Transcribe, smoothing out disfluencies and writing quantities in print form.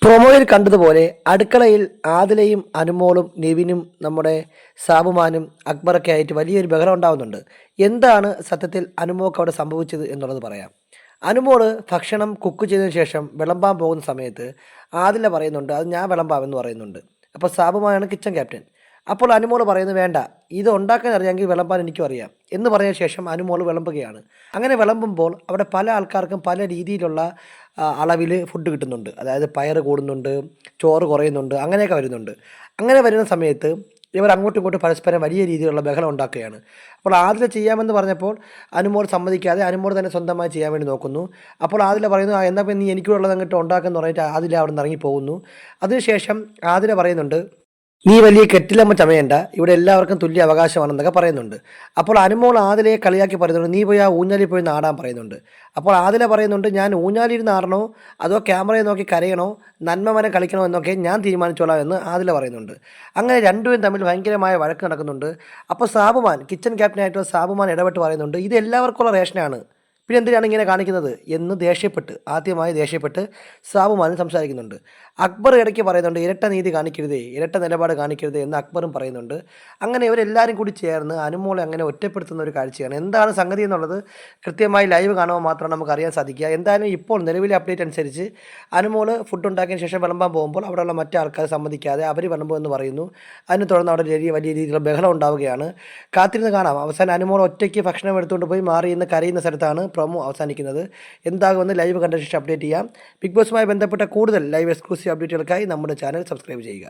പ്രൊമോയിൽ കണ്ടതുപോലെ അടുക്കളയിൽ ആദിലയും അനുമോളും നിവിനും നമ്മുടെ സാബുമാനും അക്ബറൊക്കെ ആയിട്ട് വലിയൊരു ബഹളം ഉണ്ടാകുന്നുണ്ട്. എന്താണ് സത്യത്തിൽ അനുമോൾക്ക് അവിടെ സംഭവിച്ചത് എന്നുള്ളത് പറയാം. അനുമോള് ഭക്ഷണം കുക്ക് ചെയ്തതിന് ശേഷം വിളമ്പാൻ പോകുന്ന സമയത്ത് ആദില പറയുന്നുണ്ട്, അത് ഞാൻ വിളമ്പാമെന്ന് പറയുന്നുണ്ട്. അപ്പോൾ സാബുമാനാണ് കിച്ചൺ ക്യാപ്റ്റൻ. അപ്പോൾ അനുമോള് പറയുന്നത്, വേണ്ട, ഇത് ഉണ്ടാക്കാൻ അറിയാമെങ്കിൽ വിളമ്പാൻ എനിക്കും അറിയാം എന്ന് പറഞ്ഞ ശേഷം അനുമോള് വിളമ്പുകയാണ്. അങ്ങനെ വിളമ്പുമ്പോൾ അവിടെ പല ആൾക്കാർക്കും പല രീതിയിലുള്ള അളവിൽ ഫുഡ് കിട്ടുന്നുണ്ട്. അതായത് പയറ് കൂടുന്നുണ്ട്, ചോറ് കുറയുന്നുണ്ട്, അങ്ങനെയൊക്കെ വരുന്നുണ്ട്. അങ്ങനെ വരുന്ന സമയത്ത് ഇവർ അങ്ങോട്ടും ഇങ്ങോട്ടും പരസ്പരം വലിയ രീതിയിലുള്ള ബഹളം ഉണ്ടാക്കുകയാണ്. അപ്പോൾ ആദില ചെയ്യാമെന്ന് പറഞ്ഞപ്പോൾ അനുമോൾ സമ്മതിക്കാതെ അനുമോൾ തന്നെ സ്വന്തമായി ചെയ്യാൻ വേണ്ടി നോക്കുന്നു. അപ്പോൾ ആദില പറയുന്നു, എന്നാൽ പിന്നെ നീ എനിക്കുള്ളത് അങ്ങോട്ട് ഉണ്ടാക്കുമെന്ന് പറഞ്ഞിട്ട് ആദില അവിടെ നിന്ന് ഇറങ്ങി പോകുന്നു. അതിനുശേഷം ആദില പറയുന്നുണ്ട്, നീ വലിയ കെട്ടിലമ്മ ചമയണ്ട, ഇവിടെ എല്ലാവർക്കും തുല്യ അവകാശമാണെന്നൊക്കെ പറയുന്നുണ്ട്. അപ്പോൾ അനുമോൾ ആദിലയെ കളിയാക്കി പറയുന്നുണ്ട്, നീ പോയി ആ ഊഞ്ഞാലിൽ പോയി നാടാൻ പറയുന്നുണ്ട്. അപ്പോൾ ആദില പറയുന്നുണ്ട്, ഞാൻ ഊഞ്ഞാലിൽ നാടണോ അതോ ക്യാമറയെ നോക്കി കരയണോ നന്മമരം കളിക്കണോ എന്നൊക്കെ ഞാൻ തീരുമാനിച്ചോളാം എന്ന് ആദില പറയുന്നുണ്ട്. അങ്ങനെ രണ്ടുപേരും തമ്മിൽ ഭയങ്കരമായ വഴക്ക് നടക്കുന്നുണ്ട്. അപ്പോൾ സാബുമാൻ, കിച്ചൺ ക്യാപ്റ്റനായിട്ടുള്ള സാബുമാൻ ഇടപെട്ട് പറയുന്നുണ്ട്, ഇത് എല്ലാവർക്കുള്ള റേഷനാണ്, പിന്നെ എന്തിനാണ് ഇങ്ങനെ കാണിക്കുന്നത് എന്ന് ആദ്യമായി ദേഷ്യപ്പെട്ട് സാബുമാനും സംസാരിക്കുന്നുണ്ട്. അക്ബർ ഇടയ്ക്ക് പറയുന്നുണ്ട്, ഇരട്ട നീതി കാണിക്കരുതേ, ഇരട്ട നിലപാട് കാണിക്കരുതേ എന്ന് അക്ബറും പറയുന്നുണ്ട്. അങ്ങനെ ഇവരെല്ലാവരും കൂടി ചേർന്ന് അനുമോളെ അങ്ങനെ ഒറ്റപ്പെടുത്തുന്ന ഒരു കാഴ്ചയാണ്. എന്താണ് സംഗതി എന്നുള്ളത് കൃത്യമായി ലൈവ് കാണുമ്പോൾ മാത്രമാണ് നമുക്ക് അറിയാൻ സാധിക്കുക. എന്തായാലും ഇപ്പോൾ നിലവിലെ അപ്ഡേറ്റ് അനുസരിച്ച് അനുമോള് ഫുഡ് ഉണ്ടാക്കിയതിന് ശേഷം വിളമ്പാൻ പോകുമ്പോൾ അവിടെയുള്ള മറ്റു ആൾക്കാർ സമ്മതിക്കാതെ അവർ വിളമ്പുമെന്ന് പറയുന്നു. അതിനെ തുടർന്ന് അവിടെ വലിയ രീതിയിലുള്ള ബഹളം ഉണ്ടാവുകയാണ്. കാത്തിരുന്ന് കാണാം. അവസാനം അനുമോൾ ഒറ്റയ്ക്ക് ഭക്ഷണം എടുത്തുകൊണ്ട് പോയി മാറി എന്ന് കരയുന്ന സ്ഥലത്താണ് പ്രൊമോ അവസാനിക്കുന്നത്. എന്താകുമെന്ന് ലൈവ് കണ്ട ശേഷം അപ്ഡേറ്റ് ചെയ്യാം. ബിഗ് ബോസുമായി ബന്ധപ്പെട്ട കൂടുതൽ ലൈവ് എക്സ്ക്ലൂസീവ് അപ്ഡേറ്റുകൾക്കായി നമ്മുടെ ചാനൽ സബ്സ്ക്രൈബ് ചെയ്യുക.